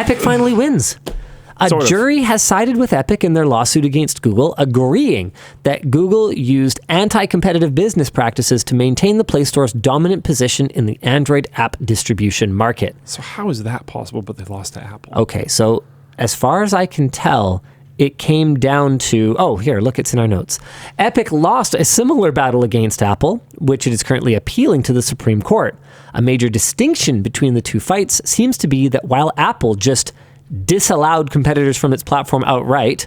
Epic finally wins. A jury has sided with Epic in their lawsuit against Google, agreeing that Google used anti-competitive business practices to maintain the Play Store's dominant position in the Android app distribution market. So how is that possible, but they lost to Apple? Okay, so as far as I can tell, it came down to, here, look, it's in our notes. Epic lost a similar battle against Apple, which it is currently appealing to the Supreme Court. A major distinction between the two fights seems to be that while Apple just disallowed competitors from its platform outright,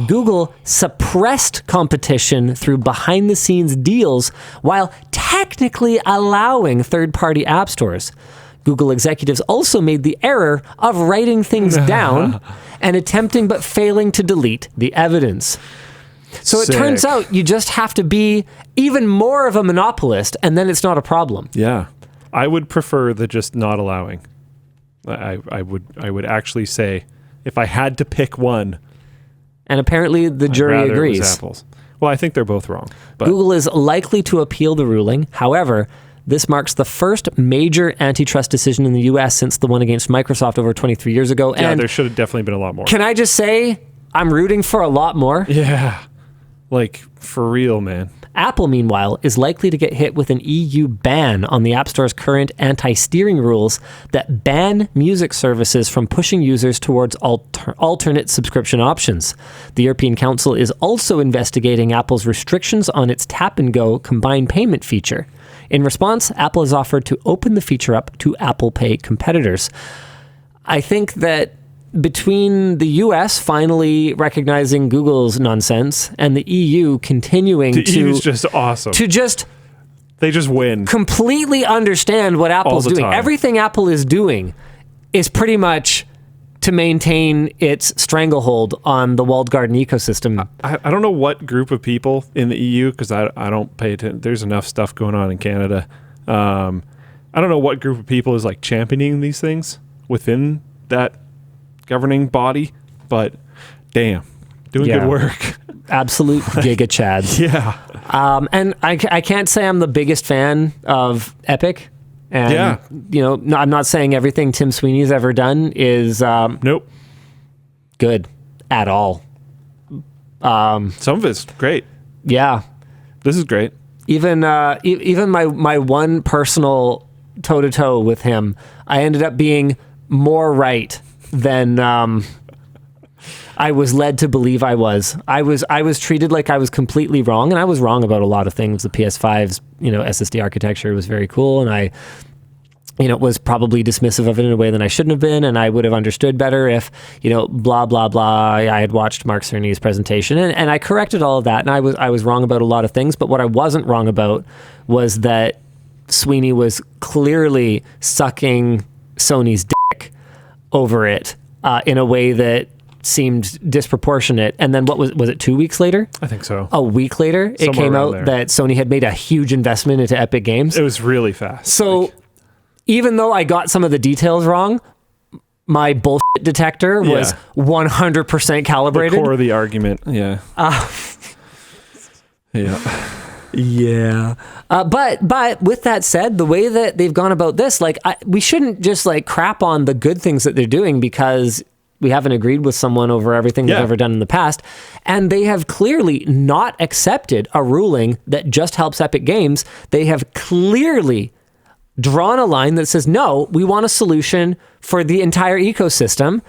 Google suppressed competition through behind-the-scenes deals while technically allowing third-party app stores. Google executives also made the error of writing things down and attempting but failing to delete the evidence. So it turns out you just have to be even more of a monopolist, and then it's not a problem. Yeah. I would prefer the just not allowing. I would actually say, if I had to pick one. And apparently the jury agrees. It was Apple's. Well, I think they're both wrong. But Google is likely to appeal the ruling. However, this marks the first major antitrust decision in the U.S. since the one against Microsoft over 23 years ago. Yeah, and there should have definitely been a lot more. Can I just say, I'm rooting for a lot more? Yeah. Like, for real, man. Apple, meanwhile, is likely to get hit with an EU ban on the App Store's current anti-steering rules that ban music services from pushing users towards alternate subscription options. The European Council is also investigating Apple's restrictions on its tap-and-go combined payment feature. In response, Apple has offered to open the feature up to Apple Pay competitors. I think that between the US finally recognizing Google's nonsense and the EU continuing the EU's just awesome. They just win. Completely understand what Apple's doing. Time. Everything Apple is doing is pretty much to maintain its stranglehold on the walled garden ecosystem. I don't know what group of people in the EU, because I don't pay attention. There's enough stuff going on in Canada. I don't know what group of people is like championing these things within that governing body, but damn, doing good work. Absolute giga chads. Yeah. And I can't say I'm the biggest fan of Epic. And, I'm not saying everything Tim Sweeney's ever done is nope, good at all. Some of it's great. Yeah. This is great. Even my one personal toe-to-toe with him, I ended up being more right than I was led to believe I was. I was treated like I was completely wrong, and I was wrong about a lot of things. The PS5's SSD architecture was very cool, and I was probably dismissive of it in a way that I shouldn't have been, and I would have understood better if blah blah blah. I had watched Mark Cerny's presentation, and I corrected all of that, and I was wrong about a lot of things. But what I wasn't wrong about was that Sweeney was clearly sucking Sony's dick over it in a way that seemed disproportionate. And then what was it 2 weeks later? I think so. A week later, it came out that Sony had made a huge investment into Epic Games. It was really fast. So even though I got some of the details wrong, my bullshit detector was 100% calibrated. The core of the argument. Yeah. Yeah. But with that said, the way that they've gone about this, we shouldn't just crap on the good things that they're doing because we haven't agreed with someone over everything they've ever done in the past. And they have clearly not accepted a ruling that just helps Epic Games. They have clearly drawn a line that says, no, we want a solution for the entire ecosystem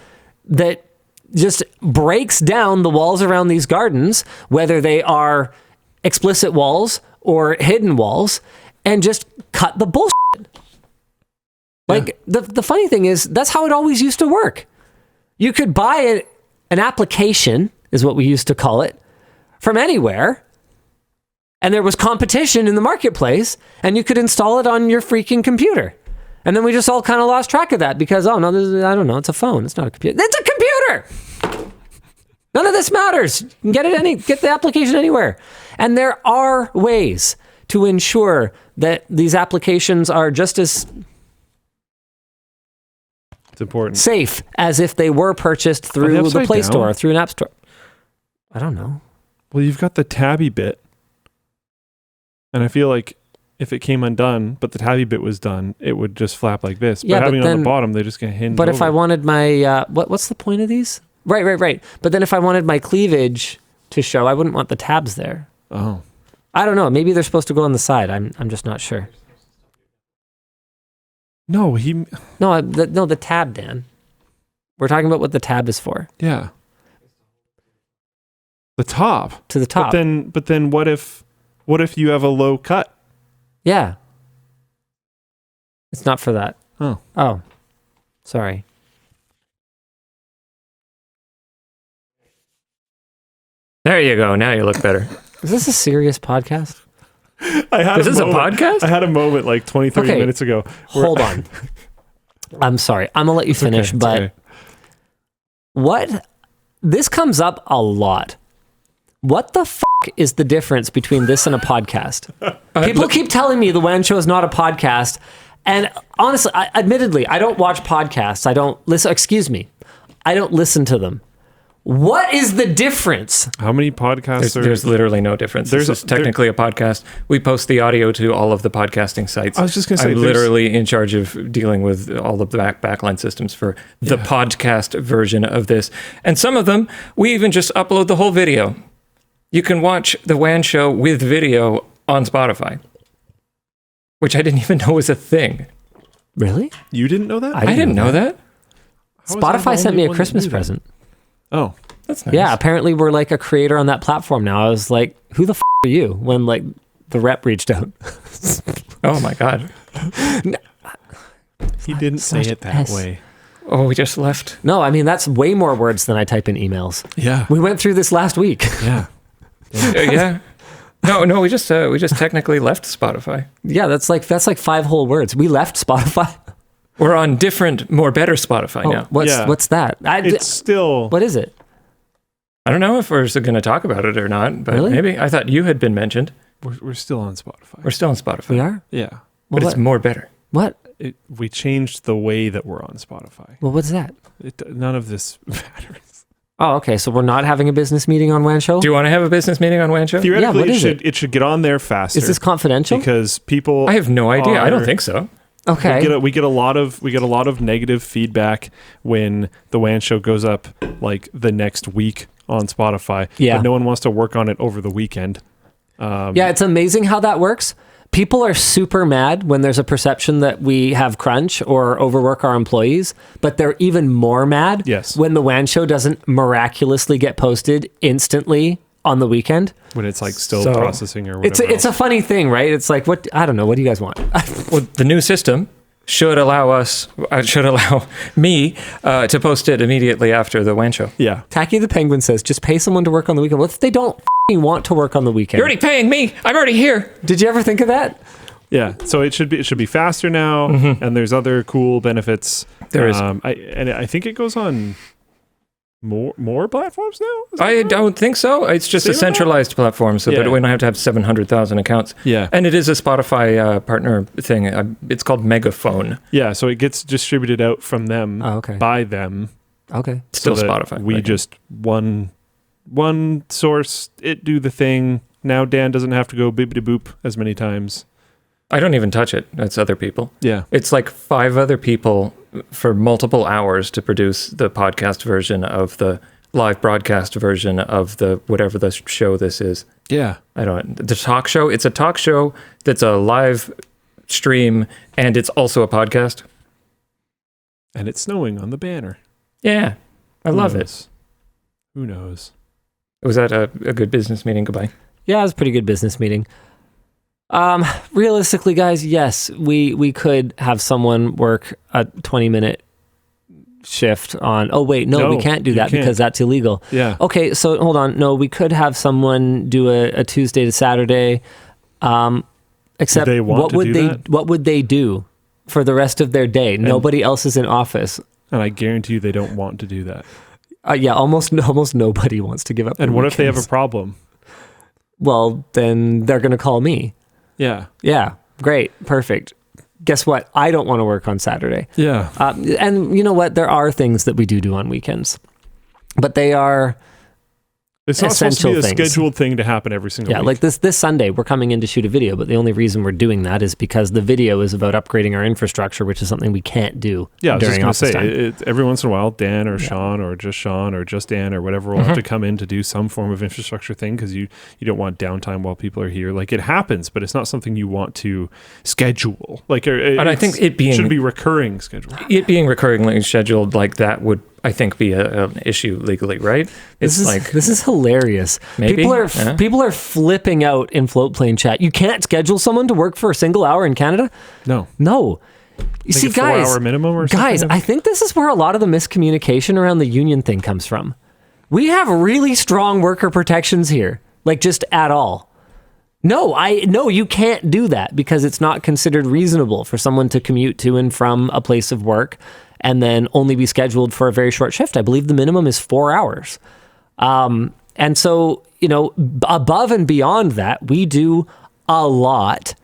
that just breaks down the walls around these gardens, whether they are explicit walls or hidden walls, and just cut the bullshit. The funny thing is, that's how it always used to work. You could buy an application, is what we used to call it, from anywhere, and there was competition in the marketplace, and you could install it on your freaking computer. And then we just all kind of lost track of that because, I don't know, it's a phone, it's not a computer. It's a computer! None of this matters. You can get the application anywhere. And there are ways to ensure that these applications are just as it's important safe as if they were purchased through the Play Store, through an app store. I don't know. Well, you've got the tabby bit. And I feel like if it came undone, but the tabby bit was done, it would just flap like this. Yeah, but but having it on then- the bottom, they're just going to hinge But if over. I wanted my what's the point of these? Right. But then if I wanted my cleavage to show, I wouldn't want the tabs there. Oh. I don't know. Maybe they're supposed to go on the side. I'm just not sure. No, No, the tab, Dan. We're talking about what the tab is for. yeah. The top. To the top. But then what if you have a low cut? Yeah. It's not for that. Oh. Sorry. There you go. Now you look better. Is this a serious podcast? I had Is this a moment- podcast? I had a moment like 20, 30 Okay. minutes ago. where- Hold on. I'm sorry. I'm going to let you It's okay, finish, it's but okay. what? This comes up a lot. What the fuck is the difference between this and a podcast? People keep telling me the WAN show is not a podcast. And honestly, admittedly, I don't watch podcasts. I don't listen. Excuse me. I don't listen to them. What is the difference? How many podcasts There's literally no difference. There's This is a- technically a podcast. We post the audio to all of the podcasting sites. I was just gonna say, I'm there's- literally in charge of dealing with all of the backline systems for the podcast version of this. And some of them, we even just upload the whole video. You can watch the WAN show with video on Spotify, which I didn't even know was a thing. Really? You didn't know that? I I didn't know that. How was I the Spotify sent only me a one that Christmas knew that? present. Oh. That's nice. Yeah, apparently we're like a creator on that platform now. I was like, who the f are you? When like the rep reached out. Oh my God. He didn't say Slash it that S. way. Oh, we just left. No, I mean, that's way more words than I type in emails. Yeah. We went through this last week. Yeah. Yeah. No, we just technically left Spotify. Yeah, that's like 5 whole words. We left Spotify. We're on different, more better Spotify Oh, now. Yeah. what's that? It's still. What is it? I don't know if we're going to talk about it or not, but Really? maybe. I thought you had been mentioned. We're still on Spotify. We're still on Spotify. We are? Yeah. But Well, it's more better. What? We changed the way that we're on Spotify. Well, what's that? None of this matters. Oh, okay. So we're not having a business meeting on WAN Show? Do you want to have a business meeting on WAN Show? Theoretically, what is it should get on there faster. Is this confidential? because people I have no idea. I don't are- think so. Okay. we get a lot of negative feedback when the WAN show goes up like the next week on Spotify. Yeah. But no one wants to work on it over the weekend. Yeah, it's amazing how that works. People are super mad when there's a perception that we have crunch or overwork our employees, but they're even more mad Yes. when the WAN show doesn't miraculously get posted instantly on the weekend. When it's like still So, processing or whatever. It's a funny thing, right? It's like, what? I don't know. What do you guys want? Well, the new system should allow me to post it immediately after the WAN show. yeah. Tacky the Penguin says, just pay someone to work on the weekend. What if they don't f***ing want to work on the weekend? You're already paying me. I'm already here. Did you ever think of that? Yeah. So it should be faster now, and there's other cool benefits. There is. I think it goes on more platforms now. Is that I right? don't think so. It's just Same a centralized platform so Yeah. that we don't have to have 700,000 accounts. Yeah. And it is a Spotify partner thing. It's called Megaphone. Yeah. So it gets distributed out from them Oh, okay. by them. Okay. Still so that Spotify. We right? just one source, it do the thing. Now Dan doesn't have to go bibbidi boop as many times. I don't even touch it. That's other people. Yeah. It's like 5 other people for multiple hours to produce the podcast version of the live broadcast version of the whatever the show this is. Yeah. I don't the talk show. It's a talk show that's a live stream and it's also a podcast. And it's snowing on the banner. Yeah. I Who love it. knows? Who knows? Was that a good business meeting? Goodbye. Yeah, it was a pretty good business meeting. Realistically, guys, yes, we could have someone work a 20-minute shift on. Oh wait, no, we No, can't do you that can't. because that's illegal. Yeah. Okay, so hold on. No, we could have someone do a Tuesday to Saturday. Except Would they want what to would do they that? what would they do for the rest of their day? Nobody else is in office. And I guarantee you they don't want to do that. Yeah, almost nobody wants to give up. And their what if they have a weekends. problem? Well, then they're going to call me. Yeah. Yeah, great, perfect. Guess what? I don't want to work on Saturday. Yeah. And you know what? There are things that we do on weekends, but they are It's not supposed to be a essential things. scheduled thing to happen every single Yeah, week. like this Sunday, we're coming in to shoot a video, but the only reason we're doing that is because the video is about upgrading our infrastructure, which is something we can't do Yeah, I was just during going to office say, time. every once in a while, Dan or Sean or just Dan or whatever will have to come in to do some form of infrastructure thing because you don't want downtime while people are here. Like, it happens, but it's not something you want to schedule. Like, And I think it being should be recurring schedule. it being recurringly scheduled like that would, I think, be an issue legally, right? It's This is hilarious. Maybe, People are flipping out in Floatplane chat. You can't schedule someone to work for a single hour in Canada? No. No. You see, a guys, 4-hour minimum or guys, something? I think this is where a lot of the miscommunication around the union thing comes from. We have really strong worker protections here, like just at all. No, you can't do that because it's not considered reasonable for someone to commute to and from a place of work and then only be scheduled for a very short shift. I believe the minimum is 4 hours. And so, above and beyond that, we do a lot.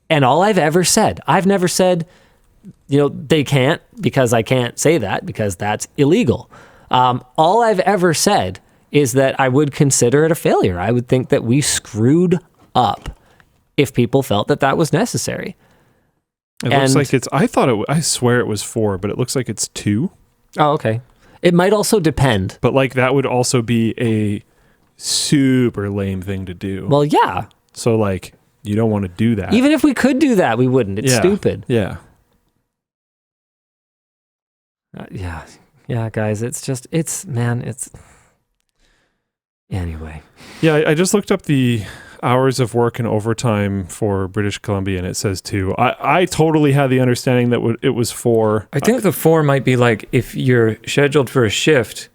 And all I've never said, they can't, because I can't say that because that's illegal. All I've ever said is that I would consider it a failure. I would think that we screwed up if people felt that that was necessary. It looks like I swear it was 4, but it looks like it's 2. Oh, okay. It might also depend. But like that would also be a super lame thing to do. Well, yeah. So like you don't want to do that. Even if we could do that, we wouldn't. It's stupid. Yeah. Yeah, guys. Anyway. Yeah, I just looked up the hours of work and overtime for British Columbia, and it says 2. I totally had the understanding that it was 4. I think the 4 might be like if you're scheduled for a shift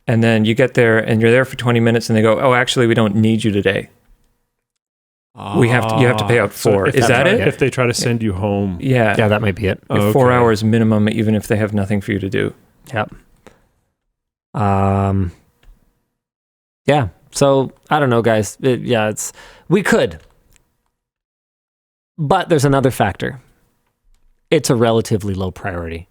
and then you get there and you're there for 20 minutes and they go, oh, actually, we don't need you today. You have to pay out 4. Is that it? If they try to send you home. Yeah. Yeah, that might be it. 4 hours minimum, even if they have nothing for you to do. Yep. Yeah. So I don't know, guys. We could, but there's another factor. It's a relatively low priority.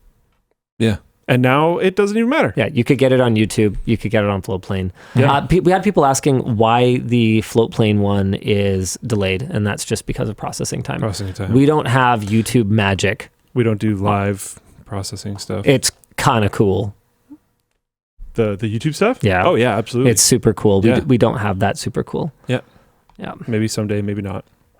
Yeah. And now it doesn't even matter. Yeah, you could get it on YouTube. You could get it on Floatplane. Yeah. We had people asking why the Floatplane one is delayed, and that's just because of processing time. We don't have YouTube magic. We don't do live processing stuff. It's kind of cool. The YouTube stuff? Yeah. Oh, yeah, absolutely. It's super cool. Yeah. We don't have that super cool. Yeah. Yeah. Maybe someday, maybe not.